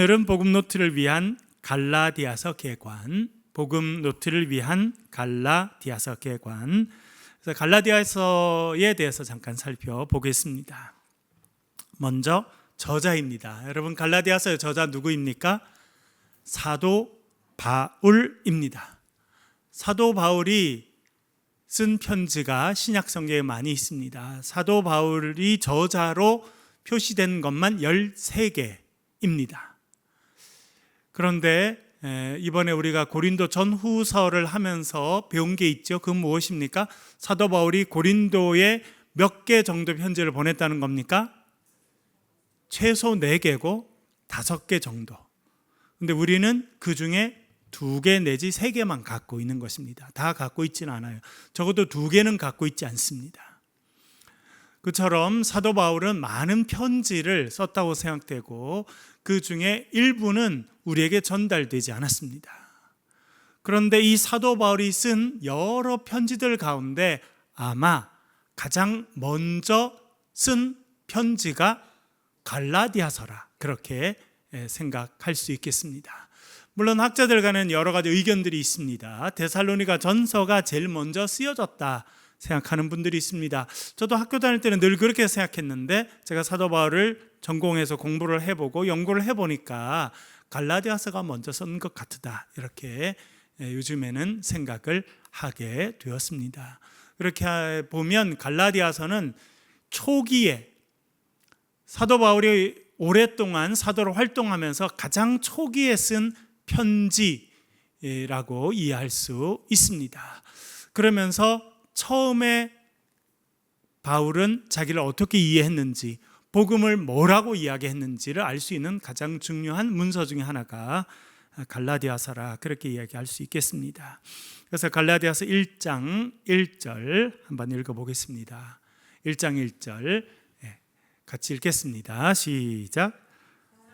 오늘은 복음 노트를 위한 갈라디아서 개관, 복음 노트를 위한 갈라디아서 개관. 그래서 갈라디아서에 대해서 잠깐 살펴보겠습니다. 먼저 저자입니다. 여러분, 갈라디아서의 저자 누구입니까? 사도 바울입니다. 사도 바울이 쓴 편지가 신약 성경에 많이 있습니다. 사도 바울이 저자로 표시된 것만 13개입니다. 그런데 이번에 우리가 고린도 전후서를 하면서 배운 게 있죠. 그건 무엇입니까? 사도 바울이 고린도에 몇 개 정도 편지를 보냈다는 겁니까? 최소 4개고 5개 정도. 근데 우리는 그 중에 2개 내지 3개만 갖고 있는 것입니다. 다 갖고 있지는 않아요. 적어도 2개는 갖고 있지 않습니다. 그처럼 사도 바울은 많은 편지를 썼다고 생각되고 그 중에 일부는 우리에게 전달되지 않았습니다. 그런데 이 사도 바울이 쓴 여러 편지들 가운데 아마 가장 먼저 쓴 편지가 갈라디아서라, 그렇게 생각할 수 있겠습니다. 물론 학자들 간에는 여러 가지 의견들이 있습니다. 데살로니가 전서가 제일 먼저 쓰여졌다 생각하는 분들이 있습니다. 저도 학교 다닐 때는 늘 그렇게 생각했는데 제가 사도 바울을 전공해서 공부를 해보고 연구를 해보니까 갈라디아서가 먼저 쓴 것 같다, 이렇게 요즘에는 생각을 하게 되었습니다. 그렇게 보면 갈라디아서는 초기에 사도 바울이 오랫동안 사도로 활동하면서 가장 초기에 쓴 편지라고 이해할 수 있습니다. 그러면서 처음에 바울은 자기를 어떻게 이해했는지, 복음을 뭐라고 이야기했는지를 알 수 있는 가장 중요한 문서 중에 하나가 갈라디아서라, 그렇게 이야기할 수 있겠습니다. 그래서 갈라디아서 1장 1절 한번 읽어보겠습니다. 1장 1절 같이 읽겠습니다. 시작.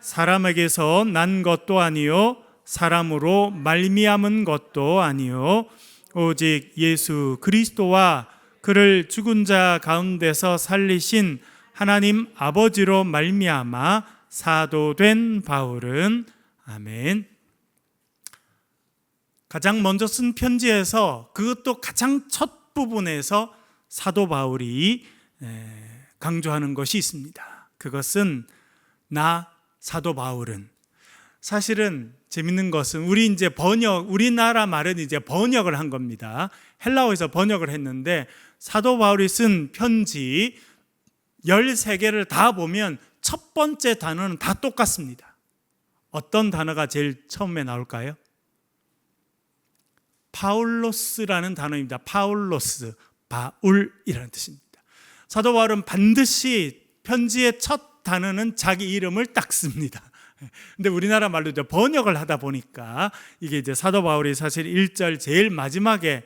사람에게서 난 것도 아니요 사람으로 말미암은 것도 아니요 오직 예수 그리스도와 그를 죽은 자 가운데서 살리신 하나님 아버지로 말미암아 사도된 바울은, 아멘. 가장 먼저 쓴 편지에서, 그것도 가장 첫 부분에서 사도 바울이 강조하는 것이 있습니다. 그것은 나 사도 바울은, 사실은 재밌는 것은 우리나라 말은 이제 번역을 한 겁니다. 헬라어에서 번역을 했는데 사도 바울이 쓴 편지 13개를 다 보면 첫 번째 단어는 다 똑같습니다. 어떤 단어가 제일 처음에 나올까요? 파울로스라는 단어입니다. 파울로스, 바울이라는 뜻입니다. 사도 바울은 반드시 편지의 첫 단어는 자기 이름을 딱 씁니다. 근데 우리나라 말로 이제 번역을 하다 보니까 이게 이제 사도 바울이 사실 1절 제일 마지막에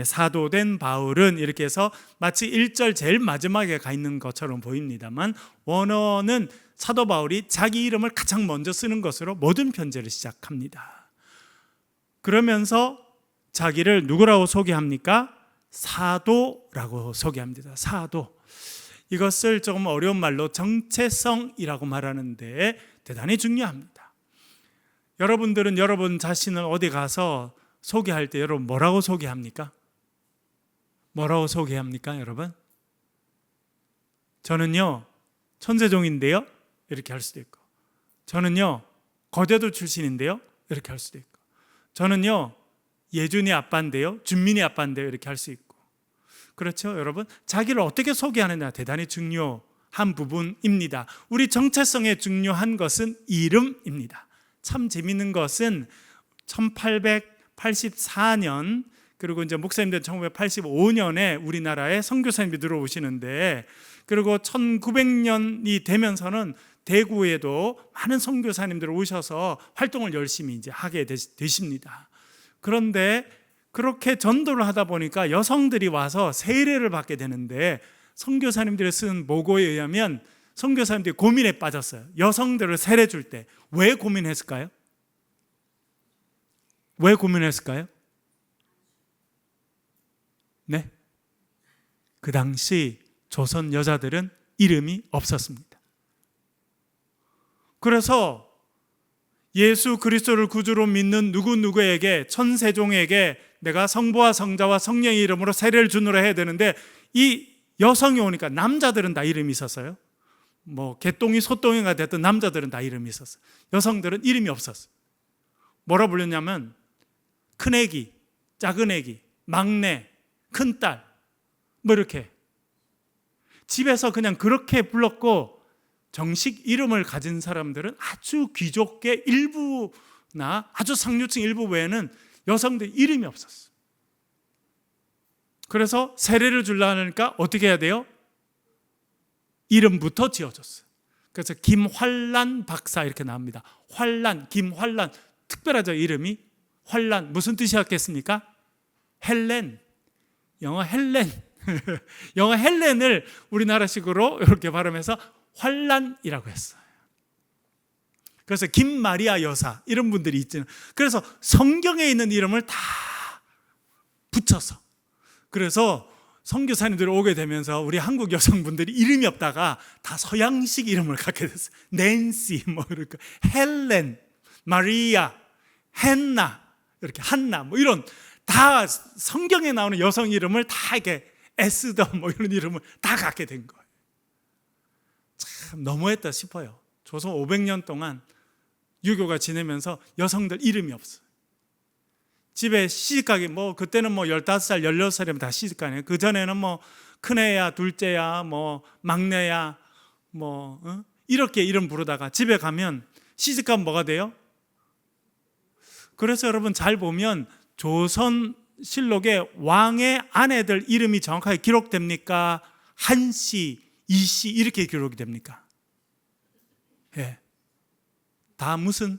사도된 바울은 이렇게 해서 마치 1절 제일 마지막에 가 있는 것처럼 보입니다만, 원어는 사도 바울이 자기 이름을 가장 먼저 쓰는 것으로 모든 편지를 시작합니다. 그러면서 자기를 누구라고 소개합니까? 사도라고 소개합니다. 사도. 이것을 조금 어려운 말로 정체성이라고 말하는데 대단히 중요합니다. 여러분들은 여러분 자신을 어디 가서 소개할 때 여러분 뭐라고 소개합니까? 뭐라고 소개합니까, 여러분? 저는요 천재종인데요, 이렇게 할 수도 있고, 저는요 거제도 출신인데요, 이렇게 할 수도 있고, 저는요 예준이 아빠인데요, 준민이 아빠인데요, 이렇게 할 수 있고. 그렇죠, 여러분? 자기를 어떻게 소개하느냐 대단히 중요한 부분입니다. 우리 정체성에 중요한 것은 이름입니다. 참 재밌는 것은 1884년 그리고 이제 목사님들 1985년에 우리나라에 선교사님이 들어오시는데, 그리고 1900년이 되면서는 대구에도 많은 선교사님들 오셔서 활동을 열심히 이제 하게 되십니다. 그런데 그렇게 전도를 하다 보니까 여성들이 와서 세례를 받게 되는데, 선교사님들이 쓴 보고에 의하면 선교사님들이 고민에 빠졌어요. 여성들을 세례 줄 때 왜 고민했을까요? 왜 고민했을까요? 네? 그 당시 조선 여자들은 이름이 없었습니다. 그래서 예수 그리스도를 구주로 믿는 누구누구에게, 천세종에게 내가 성부와 성자와 성령의 이름으로 세례를 주노라 해야 되는데, 이 여성이 오니까 남자들은 다 이름이 있었어요. 뭐 개똥이 소똥이가 됐던 남자들은 다 이름이 있었어요. 여성들은 이름이 없었어요. 뭐라 불렸냐면 큰애기, 작은애기, 막내, 큰딸, 뭐 이렇게 집에서 그냥 그렇게 불렀고, 정식 이름을 가진 사람들은 아주 귀족계 일부나 아주 상류층 일부 외에는 여성들 이름이 없었어요. 그래서 세례를 주려니까 어떻게 해야 돼요? 이름부터 지어줬어요. 그래서 김환란 박사 이렇게 나옵니다. 환란, 김환란, 특별하죠. 이름이 환란. 무슨 뜻이었겠습니까? 헬렌, 영어 헬렌. 영어 헬렌을 우리나라식으로 이렇게 발음해서 환란이라고 했어요. 그래서 김마리아 여사 이런 분들이 있잖아요. 그래서 성경에 있는 이름을 다 붙여서, 그래서 선교사님들이 오게 되면서 우리 한국 여성분들이 이름이 없다가 다 서양식 이름을 갖게 됐어요. 낸시, 뭐 이렇게 헬렌, 마리아, 헨나, 이렇게 한나, 뭐 이런 다 성경에 나오는 여성 이름을 다 이렇게 에스더 뭐 이런 이름을 다 갖게 된 거예요. 참 너무했다 싶어요. 조선 500년 동안 유교가 지내면서 여성들 이름이 없어요. 집에 시집가기, 뭐 그때는 뭐 15살, 16살이면 다 시집가네요. 그 전에는 뭐 큰애야, 둘째야, 뭐 막내야, 뭐 이렇게 이름 부르다가 집에 가면 시집가면 뭐가 돼요? 그래서 여러분 잘 보면 조선실록에 왕의 아내들 이름이 정확하게 기록됩니까? 한씨, 이씨 이렇게 기록이 됩니까? 예. 다 무슨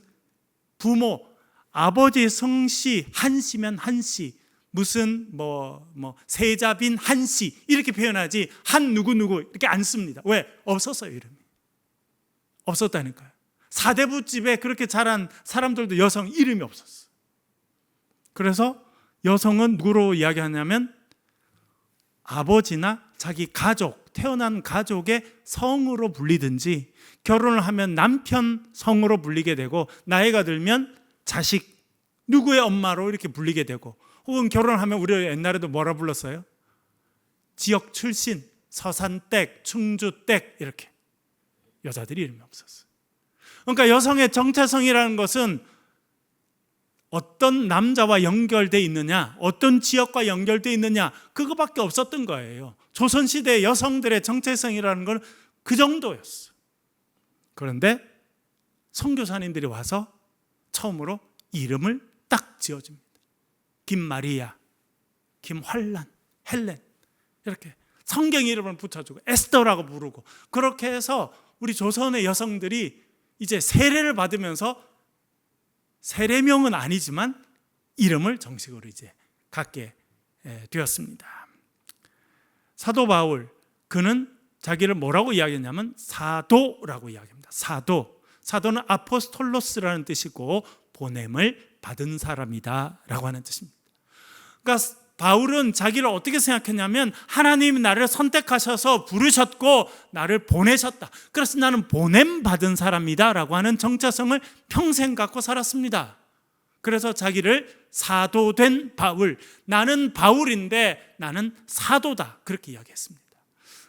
부모, 아버지 성씨 한씨면 한씨, 무슨 뭐 세자빈 한씨 이렇게 표현하지 한 누구 이렇게 안 씁니다. 왜? 없었어요. 이름이 없었다니까요. 사대부집에 그렇게 자란 사람들도 여성 이름이 없었어요. 그래서 여성은 누구로 이야기하냐면 아버지나 자기 가족, 태어난 가족의 성으로 불리든지, 결혼을 하면 남편 성으로 불리게 되고, 나이가 들면 자식 누구의 엄마로 이렇게 불리게 되고, 혹은 결혼을 하면 우리 옛날에도 뭐라 불렀어요? 지역 출신, 서산댁, 충주댁 이렇게. 여자들이 이름이 없었어요. 그러니까 여성의 정체성이라는 것은 어떤 남자와 연결되어 있느냐, 어떤 지역과 연결되어 있느냐, 그거밖에 없었던 거예요. 조선시대 여성들의 정체성이라는 건 그 정도였어요. 그런데 선교사님들이 와서 처음으로 이름을 딱 지어줍니다. 김마리아, 김환란, 헬렌 이렇게 성경 이름을 붙여주고 에스더라고 부르고, 그렇게 해서 우리 조선의 여성들이 이제 세례를 받으면서 세례명은 아니지만 이름을 정식으로 이제 갖게 되었습니다. 사도 바울, 그는 자기를 뭐라고 이야기했냐면 사도라고 이야기합니다. 사도는 아포스톨로스라는 뜻이고 보냄을 받은 사람이다 라고 하는 뜻입니다. 그러니까 바울은 자기를 어떻게 생각했냐면 하나님이 나를 선택하셔서 부르셨고 나를 보내셨다, 그래서 나는 보냄 받은 사람이다 라고 하는 정체성을 평생 갖고 살았습니다. 그래서 자기를 사도된 바울, 나는 바울인데 나는 사도다, 그렇게 이야기했습니다.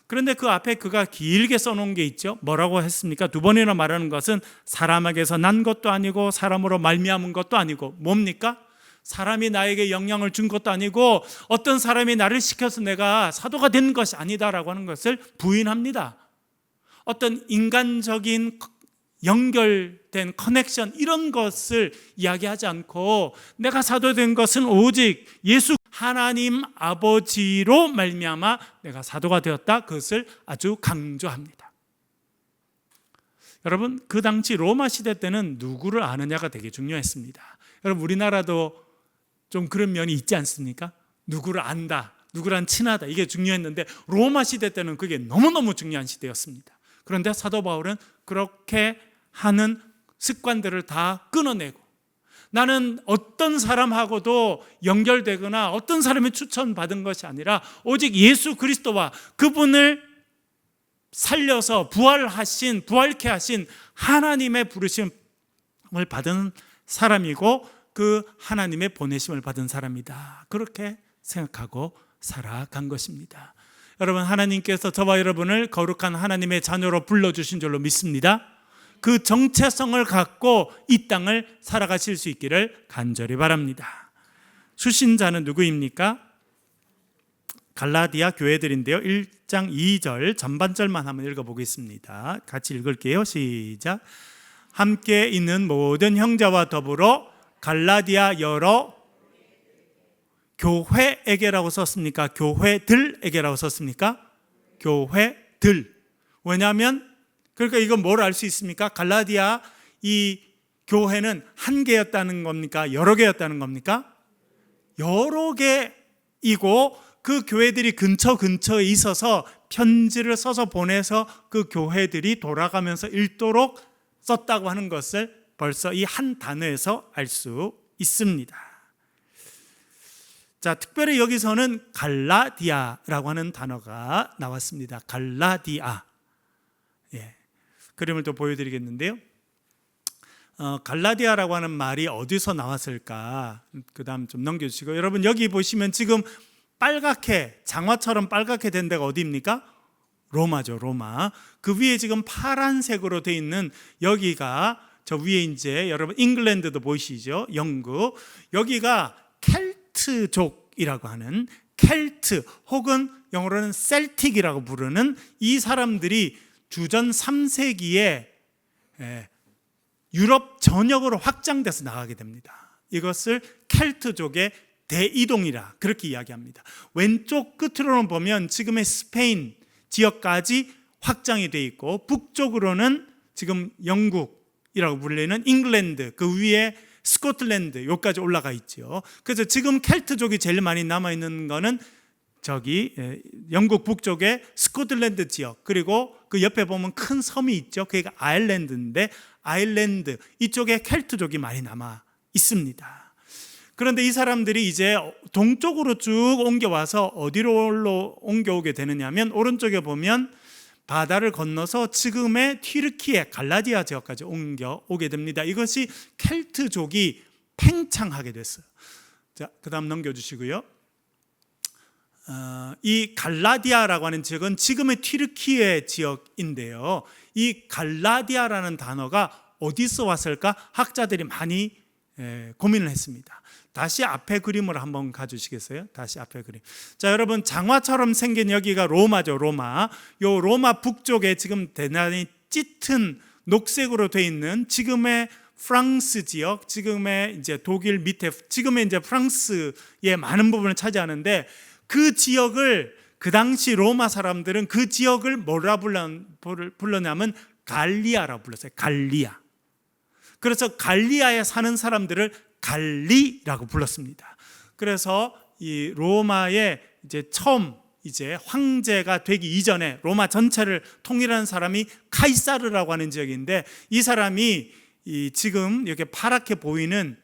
그런데 그 앞에 그가 길게 써놓은 게 있죠. 뭐라고 했습니까? 2번이나 말하는 것은 사람에게서 난 것도 아니고 사람으로 말미암은 것도 아니고, 뭡니까? 사람이 나에게 영향을 준 것도 아니고 어떤 사람이 나를 시켜서 내가 사도가 된 것이 아니다라고 하는 것을 부인합니다. 어떤 인간적인 연결된 커넥션 이런 것을 이야기하지 않고, 내가 사도된 것은 오직 예수 하나님 아버지로 말미암아 내가 사도가 되었다, 그것을 아주 강조합니다. 여러분, 그 당시 로마 시대 때는 누구를 아느냐가 되게 중요했습니다. 여러분, 우리나라도 좀 그런 면이 있지 않습니까? 누구를 안다, 누구랑 친하다, 이게 중요했는데 로마 시대 때는 그게 너무너무 중요한 시대였습니다. 그런데 사도 바울은 그렇게 하는 습관들을 다 끊어내고, 나는 어떤 사람하고도 연결되거나 어떤 사람이 추천받은 것이 아니라 오직 예수 그리스도와 그분을 살려서 부활케 하신 하나님의 부르심, 받은 사람이고 그 하나님의 보내심을 받은 사람이다. 그렇게 생각하고 살아간 것입니다. 여러분, 하나님께서 저와 여러분을 거룩한 하나님의 자녀로 불러주신 줄로 믿습니다. 그 정체성을 갖고 이 땅을 살아가실 수 있기를 간절히 바랍니다. 수신자는 누구입니까? 갈라디아 교회들인데요. 1장 2절 전반절만 한번 읽어보겠습니다. 같이 읽을게요. 시작. 함께 있는 모든 형제와 더불어 갈라디아 여러 교회에게라고 썼습니까? 교회들에게라고 썼습니까? 교회들. 왜냐하면 그러니까 이건 뭘 알 수 있습니까? 갈라디아 이 교회는 한 개였다는 겁니까? 여러 개였다는 겁니까? 여러 개이고 그 교회들이 근처에 있어서 편지를 써서 보내서 그 교회들이 돌아가면서 읽도록 썼다고 하는 것을 벌써 이 한 단어에서 알 수 있습니다. 자, 특별히 여기서는 갈라디아라고 하는 단어가 나왔습니다. 갈라디아. 예. 그림을 또 보여드리겠는데요. 갈라디아라고 하는 말이 어디서 나왔을까? 그 다음 좀 넘겨주시고, 여러분 여기 보시면 지금 빨갛게, 장화처럼 빨갛게 된 데가 어디입니까? 로마죠, 로마. 그 위에 지금 파란색으로 되어 있는 여기가, 저 위에 이제 여러분 잉글랜드도 보이시죠? 영국. 여기가 켈트족이라고 하는, 켈트 혹은 영어로는 셀틱이라고 부르는 이 사람들이 주전 3세기에 유럽 전역으로 확장돼서 나가게 됩니다. 이것을 켈트족의 대이동이라 그렇게 이야기합니다. 왼쪽 끝으로는 보면 지금의 스페인 지역까지 확장이 돼 있고, 북쪽으로는 지금 영국이라고 불리는 잉글랜드, 그 위에 스코틀랜드 여기까지 올라가 있죠. 그래서 지금 켈트족이 제일 많이 남아있는 거는 저기 영국 북쪽의 스코틀랜드 지역, 그리고 그 옆에 보면 큰 섬이 있죠. 그게 아일랜드인데, 아일랜드 이쪽에 켈트족이 많이 남아 있습니다. 그런데 이 사람들이 이제 동쪽으로 쭉 옮겨와서 어디로 옮겨오게 되느냐면, 오른쪽에 보면 바다를 건너서 지금의 튀르키예 갈라디아 지역까지 옮겨오게 됩니다. 이것이 켈트족이 팽창하게 됐어요. 자, 그 다음 넘겨주시고요. 이 갈라디아라고 하는 지역은 지금의 튀르키예 지역인데요. 이 갈라디아라는 단어가 어디서 왔을까? 학자들이 많이 고민을 했습니다. 다시 앞에 그림을 한번 가주시겠어요? 다시 앞에 그림. 자, 여러분 장화처럼 생긴 여기가 로마죠, 로마. 요 로마 북쪽에 지금 대단히 짙은 녹색으로 되어 있는 지금의 프랑스 지역, 지금의 이제 독일 밑에 지금의 이제 프랑스의 많은 부분을 차지하는데, 그 지역을 그 당시 로마 사람들은 그 지역을 뭐라 불렀냐면 갈리아라고 불렀어요. 갈리아. 그래서 갈리아에 사는 사람들을 갈리라고 불렀습니다. 그래서 이 로마의 이제 처음 이제 황제가 되기 이전에 로마 전체를 통일하는 사람이 카이사르라고 하는 지역인데, 이 사람이 이 지금 이렇게 파랗게 보이는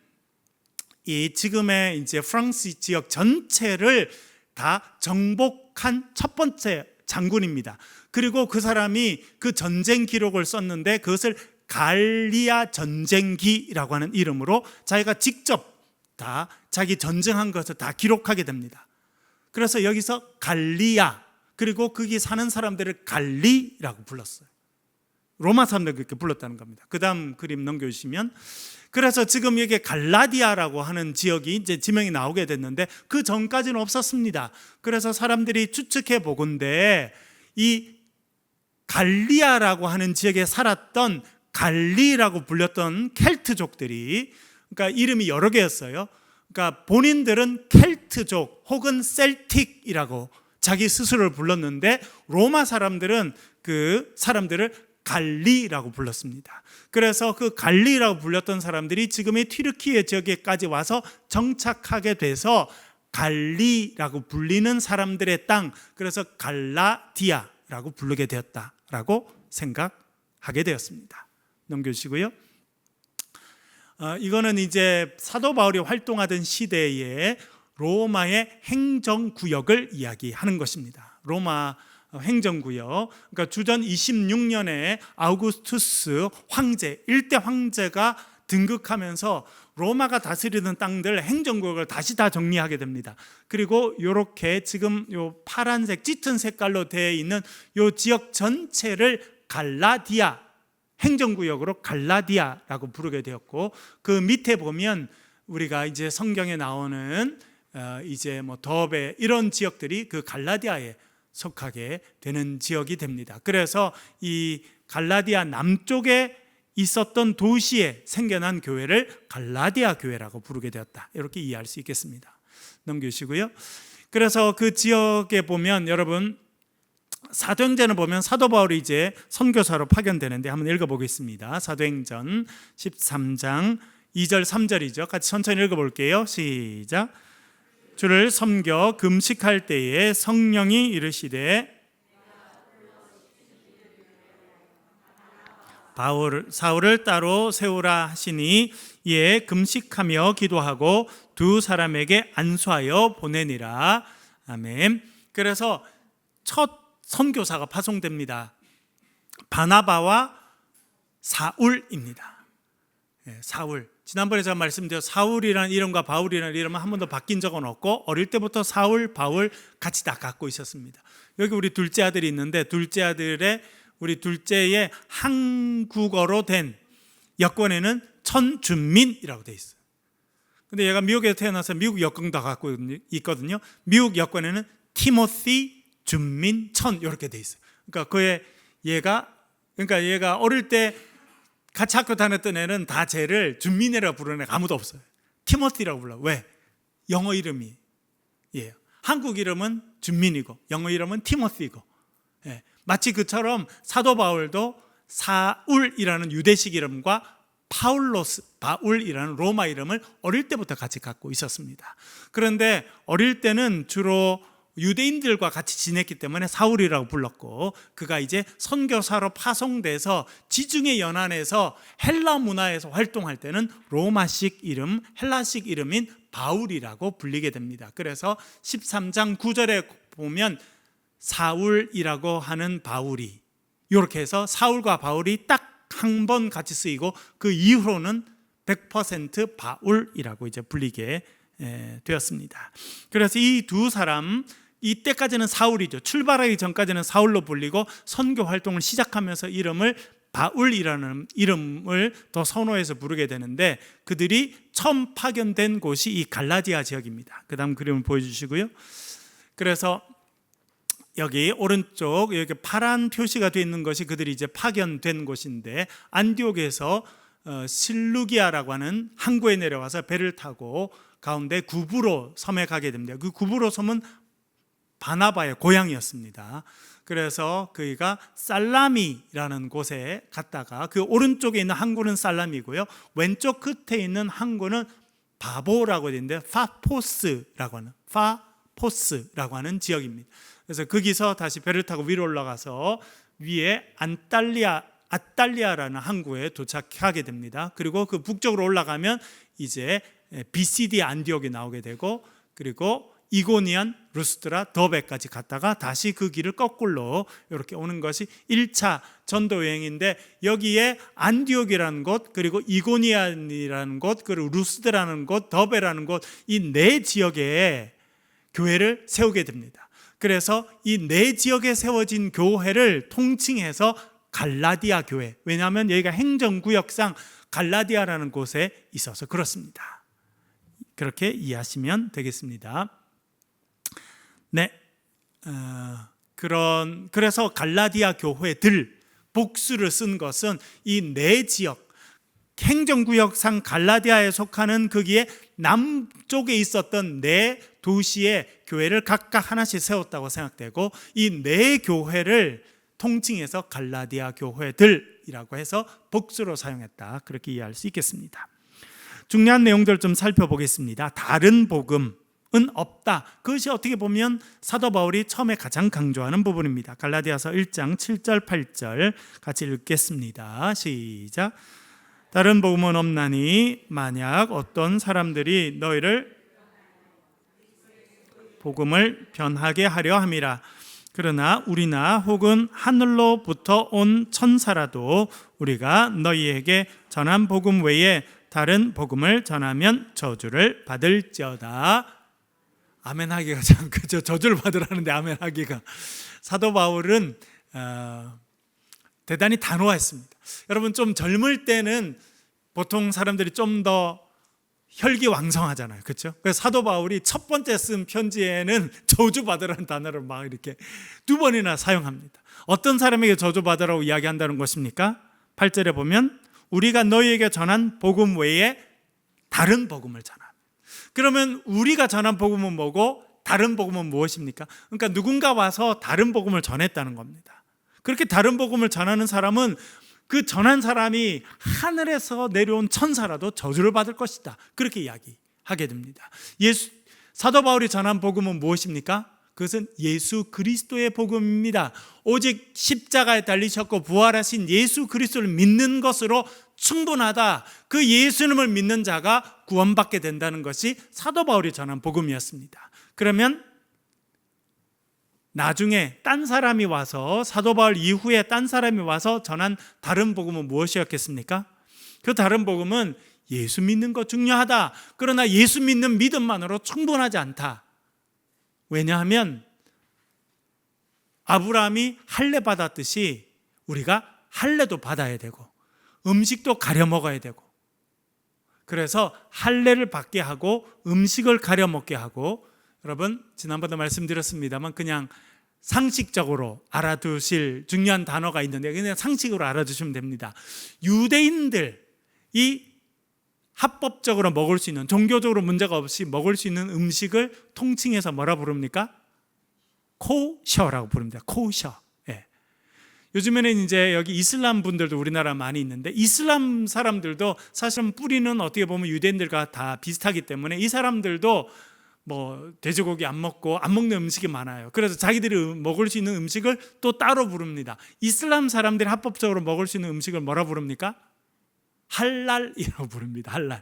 이 지금의 이제 프랑스 지역 전체를 다 정복한 첫 번째 장군입니다. 그리고 그 사람이 그 전쟁 기록을 썼는데, 그것을 갈리아 전쟁기라고 하는 이름으로 자기가 직접 다 자기 전쟁한 것을 다 기록하게 됩니다. 그래서 여기서 갈리아, 그리고 거기 사는 사람들을 갈리라고 불렀어요. 로마 사람들 그렇게 불렀다는 겁니다. 그 다음 그림 넘겨주시면, 그래서 지금 여기 갈라디아라고 하는 지역이 이제 지명이 나오게 됐는데, 그 전까지는 없었습니다. 그래서 사람들이 추측해 보건대 이 갈리아라고 하는 지역에 살았던 갈리라고 불렸던 켈트족들이, 그러니까 이름이 여러 개였어요. 그러니까 본인들은 켈트족 혹은 셀틱이라고 자기 스스로를 불렀는데, 로마 사람들은 그 사람들을 갈리라고 불렀습니다. 그래서 그 갈리라고 불렸던 사람들이 지금의 튀르키예 지역에까지 와서 정착하게 돼서 갈리라고 불리는 사람들의 땅, 그래서 갈라디아라고 부르게 되었다라고 생각하게 되었습니다. 넘겨주시고요. 이거는 이제 사도 바울이 활동하던 시대에 로마의 행정구역을 이야기하는 것입니다. 로마 행정구역, 그러니까 주전 26년에 아우구스투스 황제, 1대 황제가 등극하면서 로마가 다스리던 땅들 행정구역을 다시 다 정리하게 됩니다. 그리고 이렇게 지금 요 파란색 짙은 색깔로 되어 있는 요 지역 전체를 갈라디아 행정구역으로 갈라디아라고 부르게 되었고, 그 밑에 보면 우리가 이제 성경에 나오는 이제 뭐 더베 이런 지역들이 그 갈라디아에 속하게 되는 지역이 됩니다. 그래서 이 갈라디아 남쪽에 있었던 도시에 생겨난 교회를 갈라디아 교회라고 부르게 되었다, 이렇게 이해할 수 있겠습니다. 넘기시고요. 그래서 그 지역에 보면 여러분 사도행전을 보면 사도 바울이 이제 선교사로 파견되는데 한번 읽어보겠습니다. 사도행전 13장 2절 3절이죠. 같이 천천히 읽어볼게요. 시작. 주를 섬겨 금식할 때에 성령이 이르시되 사울을 따로 세우라 하시니 이에 금식하며 기도하고 두 사람에게 안수하여 보내니라. 아멘. 그래서 첫 선교사가 파송됩니다. 바나바와 사울입니다. 사울. 지난번에 제가 말씀드린 사울이라는 이름과 바울이라는 이름은 한 번도 바뀐 적은 없고 어릴 때부터 사울, 바울 같이 다 갖고 있었습니다. 여기 우리 둘째 아들이 있는데 우리 둘째의 한국어로 된 여권에는 천준민이라고 돼 있어요. 근데 얘가 미국에서 태어나서 미국 여권도 갖고 있거든요. 미국 여권에는 티모시 준민 천 이렇게 돼 있어요. 그러니까 얘가 어릴 때 같이 학교 다녔던 애는 다 쟤를 준민이라고 부르는 애가 아무도 없어요. 티모시라고 불러. 왜? 영어 이름이에요. 한국 이름은 준민이고 영어 이름은 티모시고. 마치 그처럼 사도 바울도 사울이라는 유대식 이름과 바울이라는 로마 이름을 어릴 때부터 같이 갖고 있었습니다. 그런데 어릴 때는 주로 유대인들과 같이 지냈기 때문에 사울이라고 불렀고, 그가 이제 선교사로 파송돼서 지중해 연안에서 헬라 문화에서 활동할 때는 로마식 이름, 헬라식 이름인 바울이라고 불리게 됩니다. 그래서 13장 9절에 보면 사울이라고 하는 바울이, 이렇게 해서 사울과 바울이 딱 한 번 같이 쓰이고 그 이후로는 100% 바울이라고 이제 불리게 되었습니다. 그래서 이 두 사람, 이때까지는 사울이죠. 출발하기 전까지는 사울로 불리고 선교 활동을 시작하면서 이름을 바울이라는 이름을 더 선호해서 부르게 되는데, 그들이 처음 파견된 곳이 이 갈라디아 지역입니다. 그 다음 그림을 보여주시고요. 그래서 여기 오른쪽 여기 파란 표시가 되어 있는 것이 그들이 이제 파견된 곳인데, 안디옥에서 실루기아라고 하는 항구에 내려와서 배를 타고 가운데 구브로 섬에 가게 됩니다. 그 구브로 섬은 바나바의 고향이었습니다. 그래서 그가 살라미라는 곳에 갔다가, 그 오른쪽에 있는 항구는 살라미고요, 왼쪽 끝에 있는 항구는 바보라고 되어 있는데 파포스라고 하는 지역입니다. 그래서 거기서 다시 배를 타고 위로 올라가서 위에 아탈리아라는 항구에 도착하게 됩니다. 그리고 그 북쪽으로 올라가면 이제 BCD 안디옥이 나오게 되고, 그리고 이고니안, 루스드라, 더베까지 갔다가 다시 그 길을 거꾸로 이렇게 오는 것이 1차 전도 여행인데, 여기에 안디옥이라는 곳, 그리고 이고니안이라는 곳, 그리고 루스드라는 곳, 더베라는 곳, 이 네 지역에 교회를 세우게 됩니다. 그래서 이 네 지역에 세워진 교회를 통칭해서 갈라디아 교회, 왜냐하면 여기가 행정구역상 갈라디아라는 곳에 있어서 그렇습니다. 그렇게 이해하시면 되겠습니다. 네, 그래서 갈라디아 교회들 복수를 쓴 것은 이 네 지역, 행정구역상 갈라디아에 속하는 거기에 남쪽에 있었던 네 도시의 교회를 각각 하나씩 세웠다고 생각되고, 이 네 교회를 통칭해서 갈라디아 교회들이라고 해서 복수로 사용했다, 그렇게 이해할 수 있겠습니다. 중요한 내용들 좀 살펴보겠습니다. 다른 복음은 없다. 그것이 어떻게 보면 사도 바울이 처음에 가장 강조하는 부분입니다. 갈라디아서 1장 7절 8절 같이 읽겠습니다. 시작. 다른 복음은 없나니 만약 어떤 사람들이 너희를 복음을 변하게 하려 함이라. 그러나 우리나 혹은 하늘로부터 온 천사라도 우리가 너희에게 전한 복음 외에 다른 복음을 전하면 저주를 받을지어다. 아멘 하기가 참 그죠. 저주를 받으라는데 아멘 하기가. 사도 바울은 대단히 단호했습니다. 여러분, 좀 젊을 때는 보통 사람들이 좀 더 혈기왕성하잖아요, 그렇죠? 그래서 사도 바울이 첫 번째 쓴 편지에는 저주받으라는 단어를 막 이렇게 2번이나 사용합니다. 어떤 사람에게 저주받으라고 이야기한다는 것입니까? 8절에 보면 우리가 너희에게 전한 복음 외에 다른 복음을 전합니다. 그러면 우리가 전한 복음은 뭐고 다른 복음은 무엇입니까? 그러니까 누군가 와서 다른 복음을 전했다는 겁니다. 그렇게 다른 복음을 전하는 사람은 그 전한 사람이 하늘에서 내려온 천사라도 저주를 받을 것이다. 그렇게 이야기하게 됩니다. 사도 바울이 전한 복음은 무엇입니까? 그것은 예수 그리스도의 복음입니다. 오직 십자가에 달리셨고 부활하신 예수 그리스도를 믿는 것으로 충분하다. 그 예수님을 믿는 자가 구원받게 된다는 것이 사도 바울이 전한 복음이었습니다. 그러면 나중에 딴 사람이 와서, 사도 바울 이후에 딴 사람이 와서 전한 다른 복음은 무엇이었겠습니까? 그 다른 복음은 예수 믿는 거 중요하다. 그러나 예수 믿는 믿음만으로 충분하지 않다. 왜냐하면 아브라함이 할례 받았듯이 우리가 할례도 받아야 되고 음식도 가려 먹어야 되고, 그래서 할례를 받게 하고 음식을 가려 먹게 하고, 여러분 지난번에 말씀드렸습니다만 그냥 상식적으로 알아두실 중요한 단어가 있는데 그냥 상식으로 알아두시면 됩니다. 유대인들이 합법적으로 먹을 수 있는, 종교적으로 문제가 없이 먹을 수 있는 음식을 통칭해서 뭐라 부릅니까? 코셔라고 부릅니다. 코셔. 예. 요즘에는 이제 여기 이슬람 분들도 우리나라 많이 있는데, 이슬람 사람들도 사실은 뿌리는 어떻게 보면 유대인들과 다 비슷하기 때문에 이 사람들도 뭐 돼지고기 안 먹고 안 먹는 음식이 많아요. 그래서 자기들이 먹을 수 있는 음식을 또 따로 부릅니다. 이슬람 사람들이 합법적으로 먹을 수 있는 음식을 뭐라 부릅니까? 할랄이라고 부릅니다. 할랄.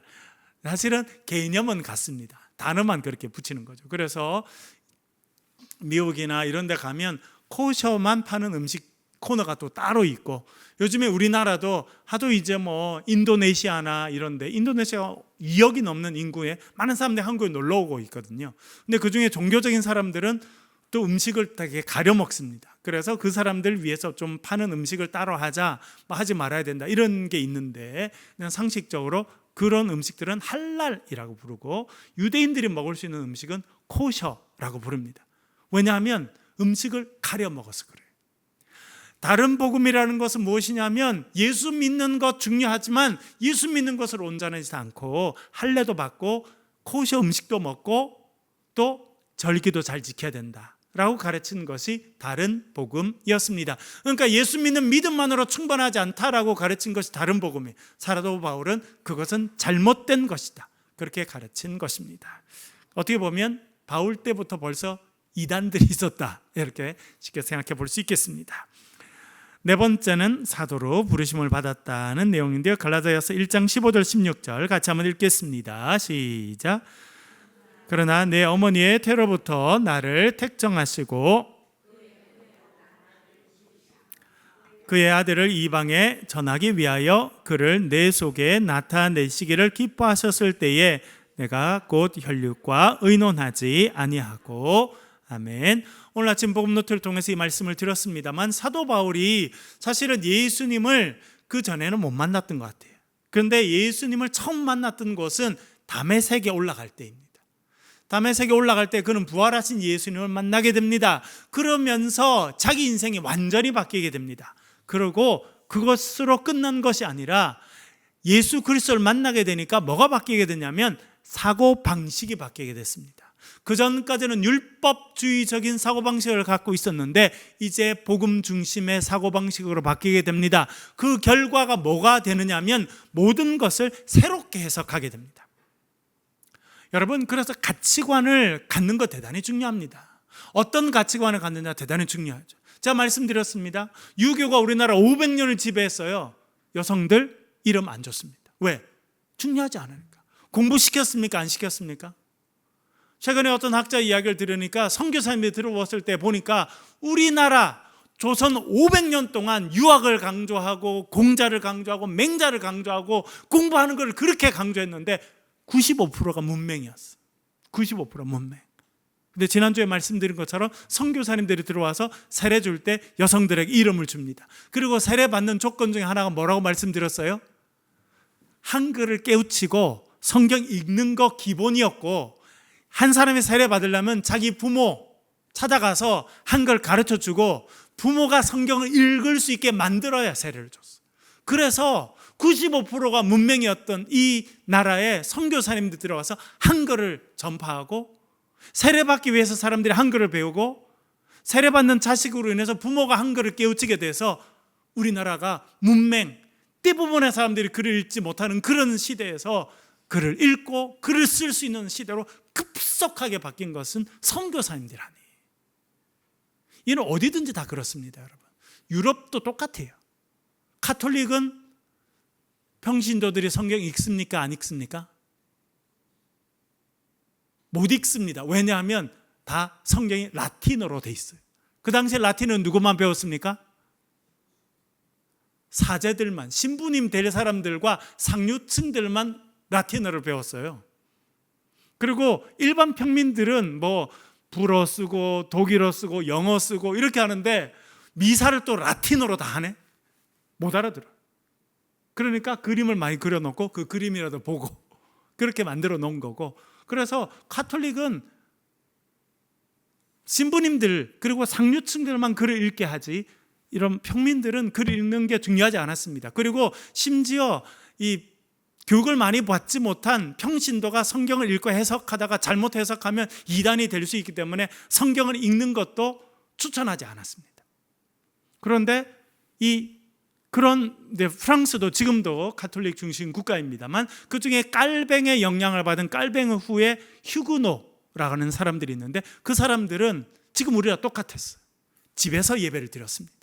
사실은 개념은 같습니다. 단어만 그렇게 붙이는 거죠. 그래서 미국이나 이런 데 가면 코셔만 파는 음식 코너가 또 따로 있고, 요즘에 우리나라도 하도 이제 뭐 인도네시아나 이런데, 인도네시아 2억이 넘는 인구에 많은 사람들이 한국에 놀러 오고 있거든요. 근데 그중에 종교적인 사람들은 또 음식을 되게 가려 먹습니다. 그래서 그 사람들 위해서 좀 파는 음식을 따로 하자, 뭐 하지 말아야 된다, 이런 게 있는데, 그냥 상식적으로 그런 음식들은 할랄이라고 부르고 유대인들이 먹을 수 있는 음식은 코셔라고 부릅니다. 왜냐하면 음식을 가려 먹어서 그래요. 다른 복음이라는 것은 무엇이냐면, 예수 믿는 것 중요하지만 예수 믿는 것으로 온전하지 않고 할례도 받고 코셔 음식도 먹고 또 절기도 잘 지켜야 된다라고 가르치는 것이 다른 복음이었습니다. 그러니까 예수 믿는 믿음만으로 충분하지 않다라고 가르친 것이 다른 복음이에요. 사도 바울은 그것은 잘못된 것이다, 그렇게 가르친 것입니다. 어떻게 보면 바울 때부터 벌써 이단들이 있었다, 이렇게 쉽게 생각해 볼 수 있겠습니다. 네 번째는 사도로 부르심을 받았다는 내용인데요, 갈라디아서 1장 15절 16절 같이 한번 읽겠습니다. 시작. 그러나 내 어머니의 태로부터 나를 택정하시고 그의 아들을 이방에 전하기 위하여 그를 내 속에 나타내시기를 기뻐하셨을 때에 내가 곧 혈육과 의논하지 아니하고. 아멘. 오늘 아침 복음 노트를 통해서 이 말씀을 드렸습니다만, 사도 바울이 사실은 예수님을 그 전에는 못 만났던 것 같아요. 그런데 예수님을 처음 만났던 곳은 다메섹에 올라갈 때입니다. 다메섹에 올라갈 때 그는 부활하신 예수님을 만나게 됩니다. 그러면서 자기 인생이 완전히 바뀌게 됩니다. 그리고 그것으로 끝난 것이 아니라 예수 그리스도를 만나게 되니까 뭐가 바뀌게 되냐면 사고방식이 바뀌게 됐습니다. 그 전까지는 율법주의적인 사고방식을 갖고 있었는데 이제 복음 중심의 사고방식으로 바뀌게 됩니다. 그 결과가 뭐가 되느냐 하면 모든 것을 새롭게 해석하게 됩니다. 여러분, 그래서 가치관을 갖는 것 대단히 중요합니다. 어떤 가치관을 갖느냐 대단히 중요하죠. 제가 말씀드렸습니다. 유교가 우리나라 500년을 지배했어요. 여성들 이름 안 줬습니다. 왜? 중요하지 않으니까. 공부시켰습니까? 안 시켰습니까? 최근에 어떤 학자 이야기를 들으니까 선교사님들이 들어왔을 때 보니까 우리나라 조선 500년 동안 유학을 강조하고 공자를 강조하고 맹자를 강조하고 공부하는 걸 그렇게 강조했는데 95%가 문맹이었어. 95% 문맹. 근데 지난주에 말씀드린 것처럼 선교사님들이 들어와서 세례 줄 때 여성들에게 이름을 줍니다. 그리고 세례 받는 조건 중에 하나가 뭐라고 말씀드렸어요? 한글을 깨우치고 성경 읽는 거 기본이었고, 한 사람이 세례 받으려면 자기 부모 찾아가서 한글 가르쳐 주고 부모가 성경을 읽을 수 있게 만들어야 세례를 줬어. 그래서 95%가 문맹이었던 이 나라에 선교사님들 들어와서 한글을 전파하고, 세례받기 위해서 사람들이 한글을 배우고, 세례받는 자식으로 인해서 부모가 한글을 깨우치게 돼서 우리나라가 문맹, 대부분의 사람들이 글을 읽지 못하는 그런 시대에서 글을 읽고 글을 쓸 수 있는 시대로 급속하게 바뀐 것은 선교사님들 아니에요. 이는 어디든지 다 그렇습니다, 여러분. 유럽도 똑같아요. 가톨릭은 평신도들이 성경 읽습니까? 안 읽습니까? 못 읽습니다. 왜냐하면 다 성경이 라틴어로 돼 있어요. 그 당시에 라틴어는 누구만 배웠습니까? 사제들만, 신부님 될 사람들과 상류층들만 라틴어를 배웠어요. 그리고 일반 평민들은 뭐 불어 쓰고 독일어 쓰고 영어 쓰고 이렇게 하는데 미사를 또 라틴어로 다 하네? 못 알아들어. 그러니까 그림을 많이 그려놓고 그 그림이라도 보고 그렇게 만들어 놓은 거고, 그래서 가톨릭은 신부님들 그리고 상류층들만 글을 읽게 하지 이런 평민들은 글을 읽는 게 중요하지 않았습니다. 그리고 심지어 이 교육을 많이 받지 못한 평신도가 성경을 읽고 해석하다가 잘못 해석하면 이단이 될 수 있기 때문에 성경을 읽는 것도 추천하지 않았습니다. 그런데 프랑스도 지금도 가톨릭 중심 국가입니다만, 그 중에 깔뱅의 영향을 받은 깔뱅 후에 휴그노라고 하는 사람들이 있는데, 그 사람들은 지금 우리랑 똑같았어요. 집에서 예배를 드렸습니다.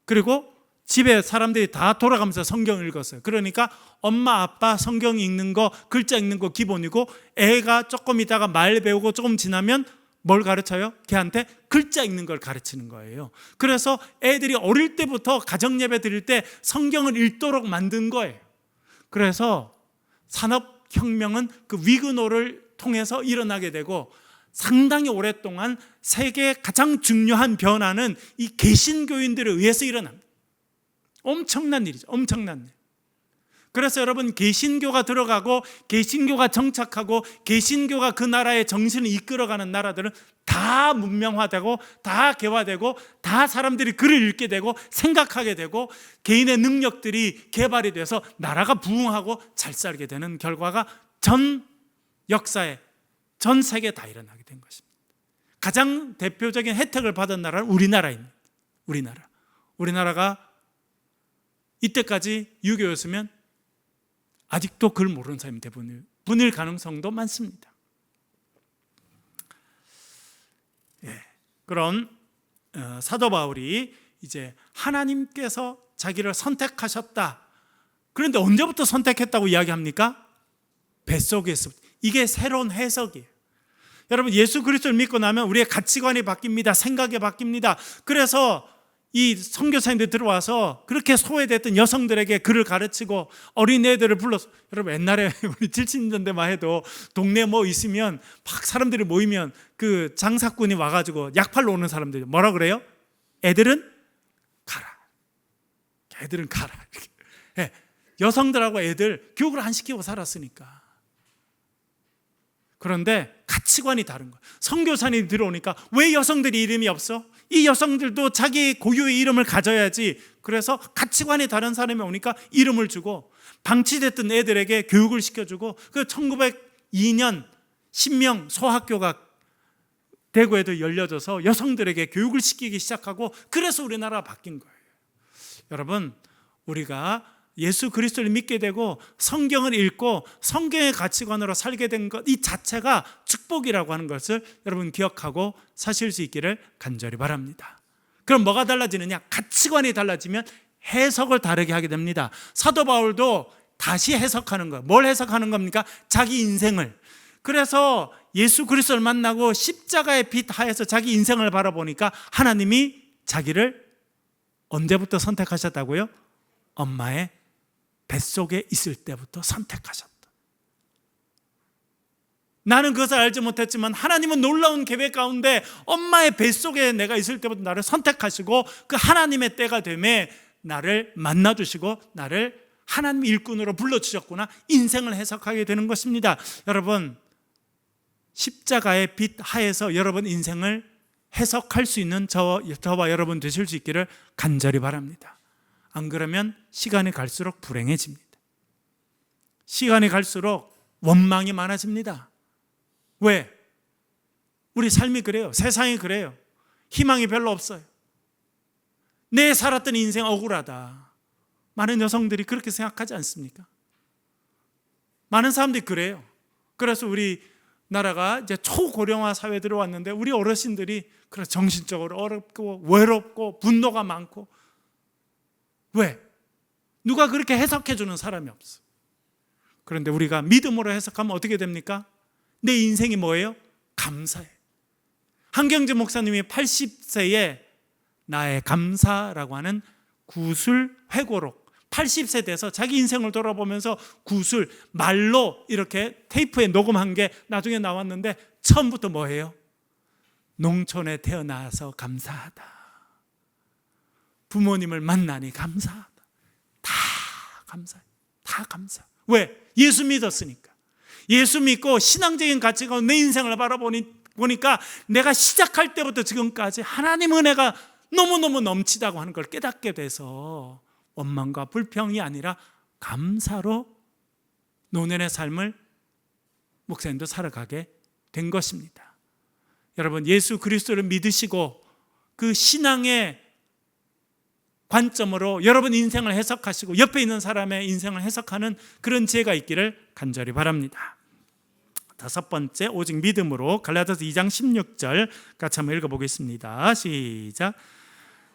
그리고 집에 사람들이 다 돌아가면서 성경을 읽었어요. 그러니까 엄마 아빠 성경 읽는 거, 글자 읽는 거 기본이고, 애가 조금 있다가 말 배우고 조금 지나면 뭘 가르쳐요? 걔한테 글자 읽는 걸 가르치는 거예요. 그래서 애들이 어릴 때부터 가정예배 드릴 때 성경을 읽도록 만든 거예요. 그래서 산업혁명은 그 위그노를 통해서 일어나게 되고, 상당히 오랫동안 세계의 가장 중요한 변화는 이 개신교인들에 의해서 일어납니다. 엄청난 일이죠. 엄청난 일. 그래서 여러분, 개신교가 들어가고 개신교가 정착하고 개신교가 그 나라의 정신을 이끌어가는 나라들은 다 문명화되고 다 개화되고 다 사람들이 글을 읽게 되고 생각하게 되고 개인의 능력들이 개발이 돼서 나라가 부흥하고 잘 살게 되는 결과가 전 역사에, 전 세계에 다 일어나게 된 것입니다. 가장 대표적인 혜택을 받은 나라는 우리나라입니다. 우리나라가 이때까지 유교였으면 아직도 글 모르는 사람이 대부분일 가능성도 많습니다. 그런 사도 바울이 이제 하나님께서 자기를 선택하셨다. 그런데 언제부터 선택했다고 이야기합니까? 뱃속에서부터. 이게 새로운 해석이에요. 여러분, 예수 그리스도를 믿고 나면 우리의 가치관이 바뀝니다. 생각이 바뀝니다. 그래서 이 선교사님들 들어와서 그렇게 소외됐던 여성들에게 글을 가르치고 어린애들을 불러서, 여러분 옛날에 우리 70년대만 해도 동네 뭐 있으면 막 사람들이 모이면 그 장사꾼이 와가지고 약팔로 오는 사람들이 뭐라 그래요? 애들은 가라. 이렇게. 여성들하고 애들 교육을 안 시키고 살았으니까. 그런데 가치관이 다른 거예요. 선교사님이 들어오니까 왜 여성들이 이름이 없어? 이 여성들도 자기 고유의 이름을 가져야지. 그래서 가치관이 다른 사람이 오니까 이름을 주고, 방치됐던 애들에게 교육을 시켜주고, 그 1902년 신명 소학교가 대구에도 열려져서 여성들에게 교육을 시키기 시작하고, 그래서 우리나라가 바뀐 거예요. 여러분, 우리가 예수 그리스도를 믿게 되고 성경을 읽고 성경의 가치관으로 살게 된 것, 이 자체가 축복이라고 하는 것을 여러분 기억하고 사실 수 있기를 간절히 바랍니다. 그럼 뭐가 달라지느냐? 가치관이 달라지면 해석을 다르게 하게 됩니다. 사도 바울도 다시 해석하는 거예요. 뭘 해석하는 겁니까? 자기 인생을. 그래서 예수 그리스도를 만나고 십자가의 빛 하에서 자기 인생을 바라보니까 하나님이 자기를 언제부터 선택하셨다고요? 엄마의 뱃속에 있을 때부터 선택하셨다. 나는 그것을 알지 못했지만 하나님은 놀라운 계획 가운데 엄마의 뱃속에 내가 있을 때부터 나를 선택하시고 그 하나님의 때가 되매 나를 만나주시고 나를 하나님 일꾼으로 불러주셨구나, 인생을 해석하게 되는 것입니다. 여러분, 십자가의 빛 하에서 여러분 인생을 해석할 수 있는 저와 여러분 되실 수 있기를 간절히 바랍니다. 안 그러면 시간이 갈수록 불행해집니다. 시간이 갈수록 원망이 많아집니다. 왜? 우리 삶이 그래요. 세상이 그래요. 희망이 별로 없어요. 내 살았던 인생 억울하다. 많은 여성들이 그렇게 생각하지 않습니까? 많은 사람들이 그래요. 그래서 우리 나라가 이제 초고령화 사회에 들어왔는데 우리 어르신들이 그래 정신적으로 어렵고 외롭고 분노가 많고. 왜? 누가 그렇게 해석해 주는 사람이 없어. 그런데 우리가 믿음으로 해석하면 어떻게 됩니까? 내 인생이 뭐예요? 감사해. 한경재 목사님이 80세에 나의 감사라고 하는 구술 회고록, 80세 돼서 자기 인생을 돌아보면서 구술 말로 이렇게 테이프에 녹음한 게 나중에 나왔는데 처음부터 뭐예요? 농촌에 태어나서 감사하다. 부모님을 만나니 감사하다. 다 감사해. 다 감사. 왜? 예수 믿었으니까. 예수 믿고 신앙적인 가치가 내 인생을 바라보니까 내가 시작할 때부터 지금까지 하나님 은혜가 너무너무 넘치다고 하는 걸 깨닫게 돼서 원망과 불평이 아니라 감사로 노년의 삶을 목사님도 살아가게 된 것입니다. 여러분, 예수 그리스도를 믿으시고 그 신앙의 관점으로 여러분 인생을 해석하시고 옆에 있는 사람의 인생을 해석하는 그런 지혜가 있기를 간절히 바랍니다. 다섯 번째, 오직 믿음으로. 갈라디아서 2장 16절 같이 한번 읽어보겠습니다. 시작.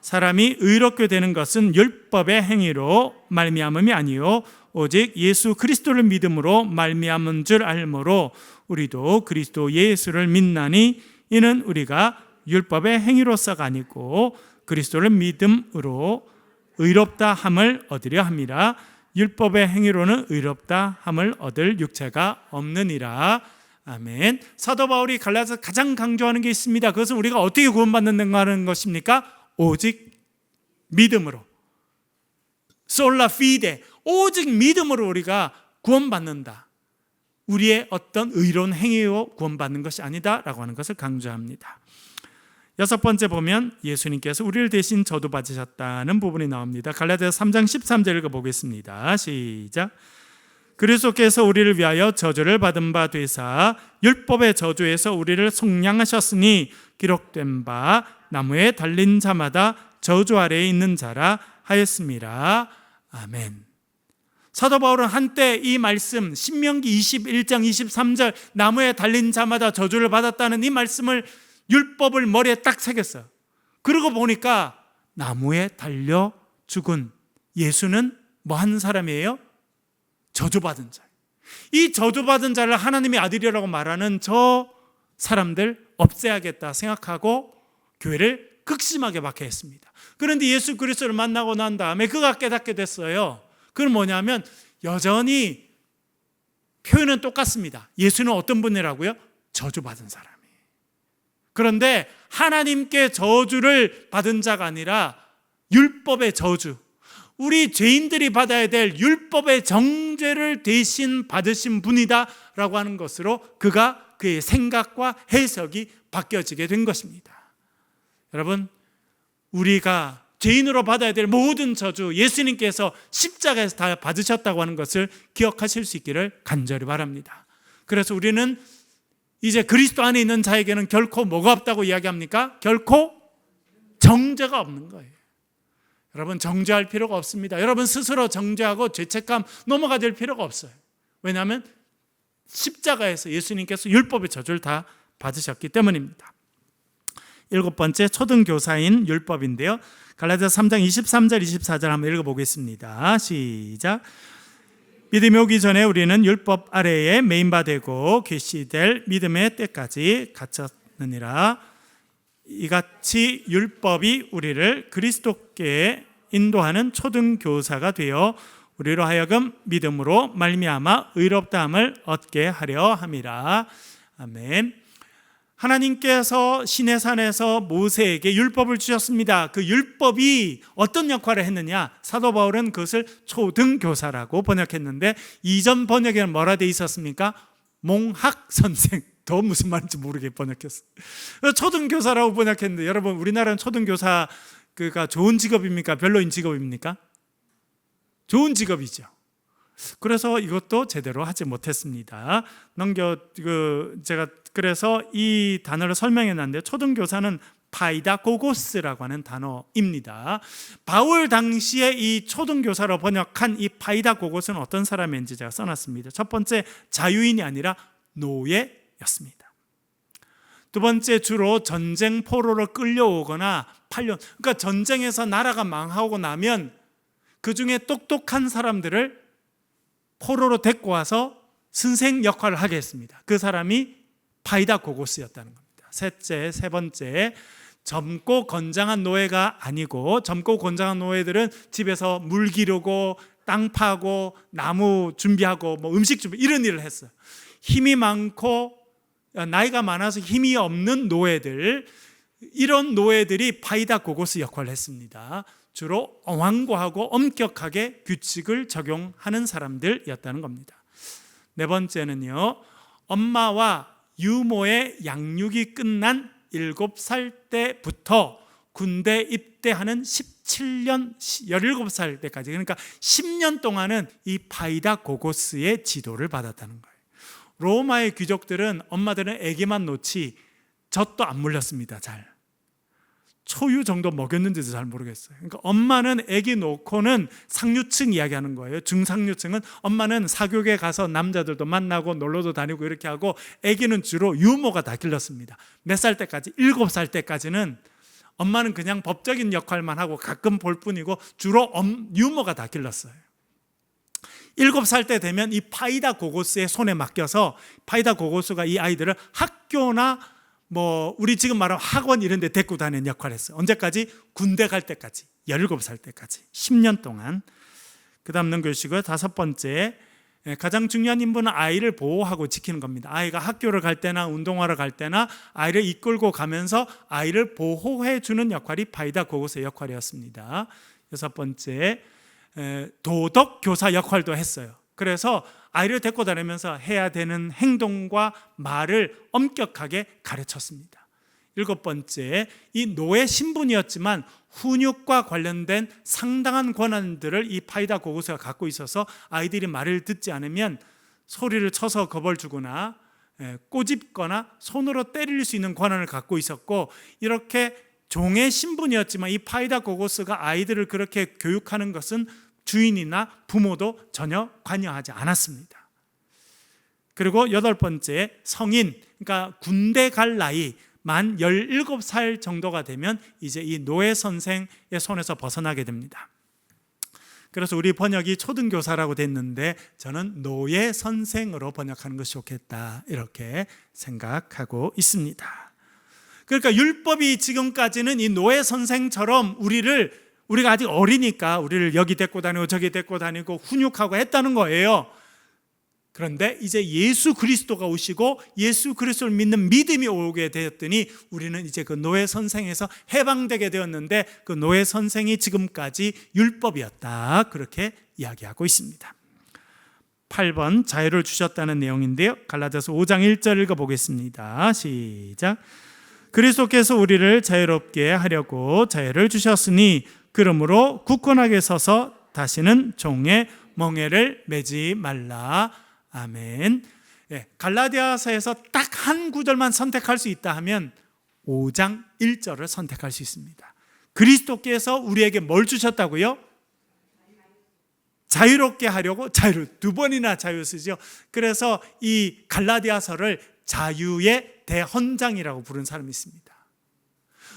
사람이 의롭게 되는 것은 율법의 행위로 말미암음이 아니요 오직 예수 그리스도를 믿음으로 말미암은 줄 알므로 우리도 그리스도 예수를 믿나니 이는 우리가 율법의 행위로서가 아니고 그리스도를 믿음으로 의롭다 함을 얻으려 함이라. 율법의 행위로는 의롭다 함을 얻을 육체가 없느니라. 아멘. 사도 바울이 갈라디아서 가장 강조하는 게 있습니다. 그것은 우리가 어떻게 구원받는가 하는 것입니까? 오직 믿음으로. 솔라 피데. 오직 믿음으로 우리가 구원받는다. 우리의 어떤 의로운 행위로 구원받는 것이 아니다라고 하는 것을 강조합니다. 여섯 번째 보면 예수님께서 우리를 대신 저주받으셨다는 부분이 나옵니다. 갈라디아서 3장 13절 읽어보겠습니다. 시작. 그리스도께서 우리를 위하여 저주를 받은 바 되사 율법의 저주에서 우리를 속량하셨으니 기록된 바 나무에 달린 자마다 저주 아래에 있는 자라 하였습니다. 아멘. 사도 바울은 한때 이 말씀 신명기 21장 23절 나무에 달린 자마다 저주를 받았다는 이 말씀을 율법을 머리에 딱 새겼어요. 그러고 보니까 나무에 달려 죽은 예수는 뭐 하는 사람이에요? 저주받은 자. 이 저주받은 자를 하나님의 아들이라고 말하는 저 사람들 없애야겠다 생각하고 교회를 극심하게 박해했습니다. 그런데 예수 그리스도를 만나고 난 다음에 그가 깨닫게 됐어요. 그건 뭐냐면 여전히 표현은 똑같습니다. 예수는 어떤 분이라고요? 저주받은 사람이에요. 그런데 하나님께 저주를 받은 자가 아니라 율법의 저주, 우리 죄인들이 받아야 될 율법의 정죄를 대신 받으신 분이다라고 하는 것으로 그가 그의 생각과 해석이 바뀌어지게 된 것입니다. 여러분, 우리가 죄인으로 받아야 될 모든 저주 예수님께서 십자가에서 다 받으셨다고 하는 것을 기억하실 수 있기를 간절히 바랍니다. 그래서 우리는 이제 그리스도 안에 있는 자에게는 결코 뭐가 없다고 이야기합니까? 결코 정죄가 없는 거예요. 여러분, 정죄할 필요가 없습니다. 여러분 스스로 정죄하고 죄책감 넘어가질 필요가 없어요. 왜냐하면 십자가에서 예수님께서 율법의 저주를 다 받으셨기 때문입니다. 일곱 번째, 초등교사인 율법인데요. 갈라디아서 3장 23절 24절 한번 읽어보겠습니다. 시작. 믿음이 오기 전에 우리는 율법 아래에 매인 바 되고 계시될 믿음의 때까지 갇혔느니라. 이같이 율법이 우리를 그리스도께 인도하는 초등교사가 되어 우리로 하여금 믿음으로 말미암아 의롭다함을 얻게 하려 함이라. 아멘. 하나님께서 시내산에서 모세에게 율법을 주셨습니다. 그 율법이 어떤 역할을 했느냐? 사도 바울은 그것을 초등교사라고 번역했는데 이전 번역에는 뭐라 돼 있었습니까? 몽학선생. 더 무슨 말인지 모르게 번역했어요. 초등교사라고 번역했는데 여러분, 우리나라는 초등교사가 좋은 직업입니까? 별로인 직업입니까? 좋은 직업이죠. 그래서 이것도 제대로 하지 못했습니다. 제가 그래서 이 단어를 설명해 놨는데 초등교사는 파이다고고스라고 하는 단어입니다. 바울 당시에 이 초등교사로 번역한 이 파이다고고스는 어떤 사람인지 제가 써놨습니다. 첫 번째, 자유인이 아니라 노예였습니다. 두 번째, 주로 전쟁 포로로 끌려오거나 그러니까 전쟁에서 나라가 망하고 나면 그 중에 똑똑한 사람들을 포로로 데리고 와서 선생 역할을 하게 했습니다. 그 사람이 파이다고고스였다는 겁니다. 세 번째, 젊고 건장한 노예가 아니고, 젊고 건장한 노예들은 집에서 물 기르고 땅 파고 나무 준비하고 음식 준비 이런 일을 했어요. 힘이 많고 나이가 많아서 힘이 없는 노예들, 이런 노예들이 파이다고고스 역할을 했습니다. 주로 완고하고 엄격하게 규칙을 적용하는 사람들이었다는 겁니다. 네 번째는요, 엄마와 유모의 양육이 끝난 7살 때부터 군대 입대하는 17살 때까지, 그러니까 10년 동안은 이 파이다고고스의 지도를 받았다는 거예요. 로마의 귀족들은 엄마들은 아기만 놓지 젖도 안 물렸습니다. 잘 초유 정도 먹였는지도 잘 모르겠어요. 그러니까 엄마는 아기 놓고는 상류층 이야기하는 거예요. 중상류층은 엄마는 사교계 가서 남자들도 만나고 놀러도 다니고 이렇게 하고, 아기는 주로 유모가 다 길렀습니다. 몇 살 때까지? 7살 때까지는 엄마는 그냥 법적인 역할만 하고 가끔 볼 뿐이고 주로 유모가 다 길렀어요. 7살 때 되면 이 파이다고고스의 손에 맡겨서 파이다고고스가 이 아이들을 학교나 우리 지금 말하는 학원 이런 데 데리고 다니는 역할을 했어요. 언제까지? 군대 갈 때까지, 17살 때까지 10년 동안. 그 다음 넘겨주시고요. 5번째, 가장 중요한 임무는 아이를 보호하고 지키는 겁니다. 아이가 학교를 갈 때나 운동하러 갈 때나 아이를 이끌고 가면서 아이를 보호해 주는 역할이 파이다고고스의 역할이었습니다. 6번째, 도덕교사 역할도 했어요. 그래서 아이를 데리고 다니면서 해야 되는 행동과 말을 엄격하게 가르쳤습니다. 7번째, 이 노예 신분이었지만 훈육과 관련된 상당한 권한들을 이 파이다고고스가 갖고 있어서 아이들이 말을 듣지 않으면 소리를 쳐서 겁을 주거나 꼬집거나 손으로 때릴 수 있는 권한을 갖고 있었고, 이렇게 종의 신분이었지만 이 파이다고고스가 아이들을 그렇게 교육하는 것은 주인이나 부모도 전혀 관여하지 않았습니다. 그리고 8번째, 성인, 그러니까 군대 갈 나이 만 17살 정도가 되면 이제 이 노예 선생의 손에서 벗어나게 됩니다. 그래서 우리 번역이 초등교사라고 됐는데 저는 노예 선생으로 번역하는 것이 좋겠다, 이렇게 생각하고 있습니다. 그러니까 율법이 지금까지는 이 노예 선생처럼 우리가 아직 어리니까 우리를 여기 데리고 다니고 저기 데리고 다니고 훈육하고 했다는 거예요. 그런데 이제 예수 그리스도가 오시고 예수 그리스도를 믿는 믿음이 오게 되었더니 우리는 이제 그 노예 선생에서 해방되게 되었는데, 그 노예 선생이 지금까지 율법이었다, 그렇게 이야기하고 있습니다. 8번, 자유를 주셨다는 내용인데요. 갈라디아서 5장 1절 읽어보겠습니다. 시작. 그리스도께서 우리를 자유롭게 하려고 자유를 주셨으니 그러므로 굳건하게 서서 다시는 종의 멍에를 매지 말라. 아멘. 갈라디아서에서 딱 한 구절만 선택할 수 있다 하면 5장 1절을 선택할 수 있습니다. 그리스도께서 우리에게 뭘 주셨다고요? 자유롭게 하려고, 두 번이나 자유 쓰죠. 그래서 이 갈라디아서를 자유의 대헌장이라고 부른 사람이 있습니다.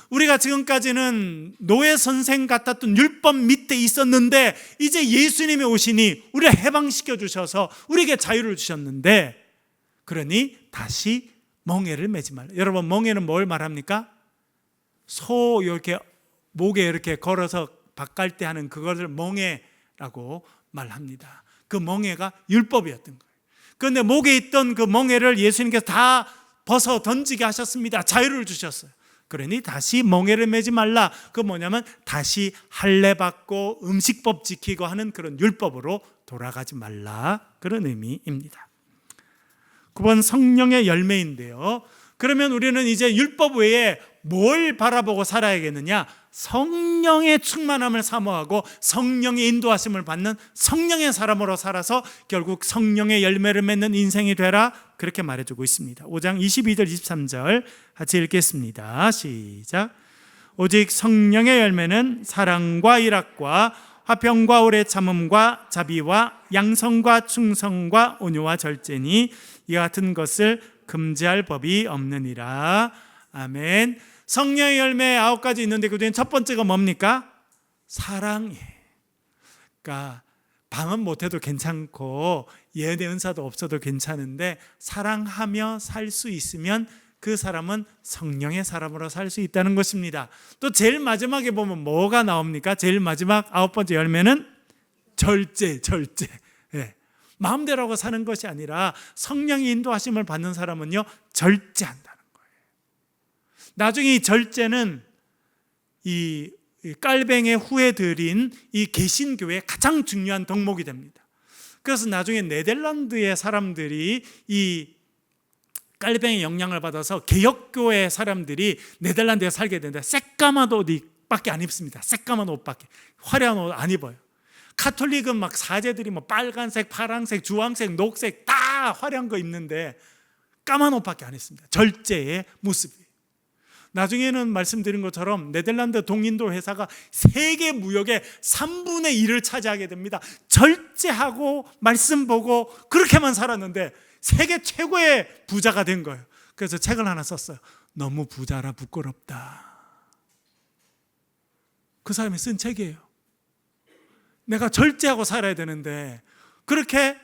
우리가 지금까지는 노예 선생 같았던 율법 밑에 있었는데 이제 예수님이 오시니 우리를 해방시켜 주셔서 우리에게 자유를 주셨는데, 그러니 다시 멍에를 매지 말라. 여러분, 멍에는 뭘 말합니까? 소 이렇게 목에 이렇게 걸어서 밭갈 때 하는 그것을 멍에라고 말합니다. 그 멍에가 율법이었던 거예요. 그런데 목에 있던 그 멍에를 예수님께서 다 벗어 던지게 하셨습니다. 자유를 주셨어요. 그러니 다시 멍에를 매지 말라. 그 뭐냐면 다시 할례 받고 음식법 지키고 하는 그런 율법으로 돌아가지 말라, 그런 의미입니다. 9번 성령의 열매인데요, 그러면 우리는 이제 율법 외에 뭘 바라보고 살아야겠느냐? 성령의 충만함을 사모하고 성령의 인도하심을 받는 성령의 사람으로 살아서 결국 성령의 열매를 맺는 인생이 되라, 그렇게 말해주고 있습니다. 5장 22절 23절 같이 읽겠습니다. 시작. 오직 성령의 열매는 사랑과 일학과 화평과 오래 참음과 자비와 양성과 충성과 온유와 절제니 이 같은 것을 금지할 법이 없느니라. 아멘. 성령의 열매 9가지 있는데 그 중에 첫 번째가 뭡니까? 사랑이에요. 그러니까 방언 못해도 괜찮고 예언의 은사도 없어도 괜찮은데 사랑하며 살 수 있으면 그 사람은 성령의 사람으로 살 수 있다는 것입니다. 또 제일 마지막에 보면 뭐가 나옵니까? 제일 마지막 9번째 열매는 절제. 예. 마음대로 하고 사는 것이 아니라 성령의 인도하심을 받는 사람은요, 절제한다는 거예요. 나중에 이 절제는 이 깔뱅의 후에 들인 이 개신교의 가장 중요한 덕목이 됩니다. 그래서 나중에 네덜란드의 사람들이 이 깔뱅의 영향을 받아서 개혁교회 사람들이 네덜란드에 살게 되는데 새까만 옷밖에 안 입습니다. 새까만 옷밖에, 화려한 옷 안 입어요. 카톨릭은 막 사제들이 뭐 빨간색, 파란색, 주황색, 녹색 다 화려한 거 입는데 까만 옷밖에 안 입습니다. 절제의 모습이에요. 나중에는 말씀드린 것처럼 네덜란드 동인도 회사가 세계 무역의 3분의 1을 차지하게 됩니다. 절제하고 말씀 보고 그렇게만 살았는데 세계 최고의 부자가 된 거예요. 그래서 책을 하나 썼어요. 너무 부자라 부끄럽다. 그 사람이 쓴 책이에요. 내가 절제하고 살아야 되는데 그렇게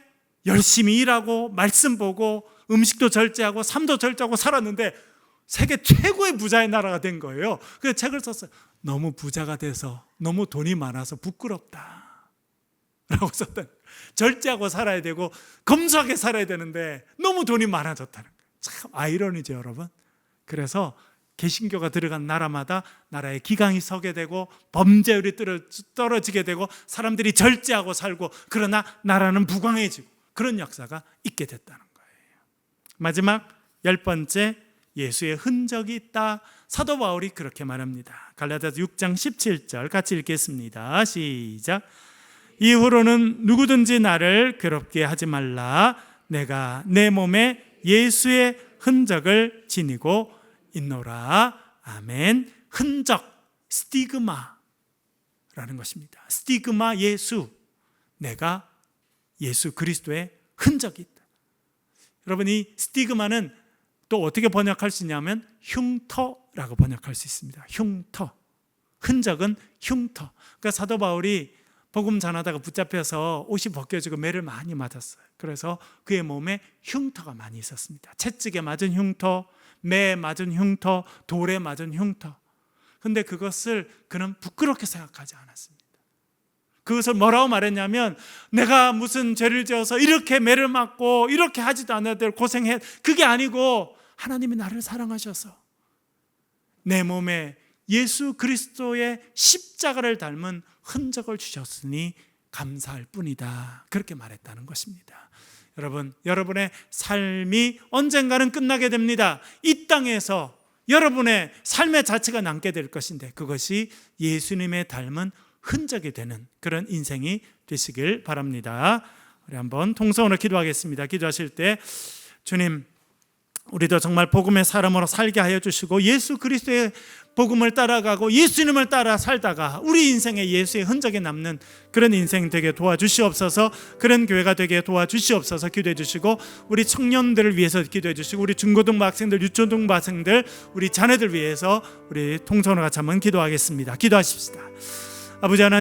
열심히 일하고 말씀 보고 음식도 절제하고 삶도 절제하고 살았는데 세계 최고의 부자의 나라가 된 거예요. 그래서 책을 썼어요. 너무 부자가 돼서 너무 돈이 많아서 부끄럽다 라고 썼던, 절제하고 살아야 되고 검소하게 살아야 되는데 너무 돈이 많아졌다는 거예요. 참 아이러니죠, 여러분. 그래서 개신교가 들어간 나라마다 나라의 기강이 서게 되고 범죄율이 떨어지게 되고 사람들이 절제하고 살고, 그러나 나라는 부강해지고, 그런 역사가 있게 됐다는 거예요. 마지막 10번째, 예수의 흔적이 있다. 사도 바울이 그렇게 말합니다. 갈라디아서 6장 17절 같이 읽겠습니다. 시작. 이후로는 누구든지 나를 괴롭게 하지 말라. 내가 내 몸에 예수의 흔적을 지니고 있노라. 아멘. 흔적, 스티그마라는 것입니다. 스티그마, 예수. 내가 예수 그리스도의 흔적이 있다. 여러분, 이 스티그마는 또 어떻게 번역할 수 있냐면 흉터라고 번역할 수 있습니다. 흉터. 흔적은 흉터. 그러니까 사도 바울이 복음 전하다가 붙잡혀서 옷이 벗겨지고 매를 많이 맞았어요. 그래서 그의 몸에 흉터가 많이 있었습니다. 채찍에 맞은 흉터, 매에 맞은 흉터, 돌에 맞은 흉터. 그런데 그것을 그는 부끄럽게 생각하지 않았습니다. 그것을 뭐라고 말했냐면, 내가 무슨 죄를 지어서 이렇게 매를 맞고 이렇게 하지도 않아도 고생해, 그게 아니고 하나님이 나를 사랑하셔서 내 몸에 예수 그리스도의 십자가를 닮은 흔적을 주셨으니 감사할 뿐이다. 그렇게 말했다는 것입니다. 여러분, 여러분의 삶이 언젠가는 끝나게 됩니다. 이 땅에서 여러분의 삶의 자체가 남게 될 것인데 그것이 예수님의 닮은 흔적이 되는 그런 인생이 되시길 바랍니다. 우리 한번 통성으로 기도하겠습니다. 기도하실 때, 주님, 우리도 정말 복음의 사람으로 살게 하여 주시고 예수 그리스도의 복음을 따라가고 예수님을 따라 살다가 우리 인생에 예수의 흔적이 남는 그런 인생 되게 도와주시옵소서. 그런 교회가 되게 도와주시옵소서. 기도해 주시고, 우리 청년들을 위해서 기도해 주시고, 우리 중고등부 학생들, 유초등부 학생들, 우리 자녀들 위해서 우리 통성으로 같이 한번 기도하겠습니다. 기도하십시다. 아버지 하나님,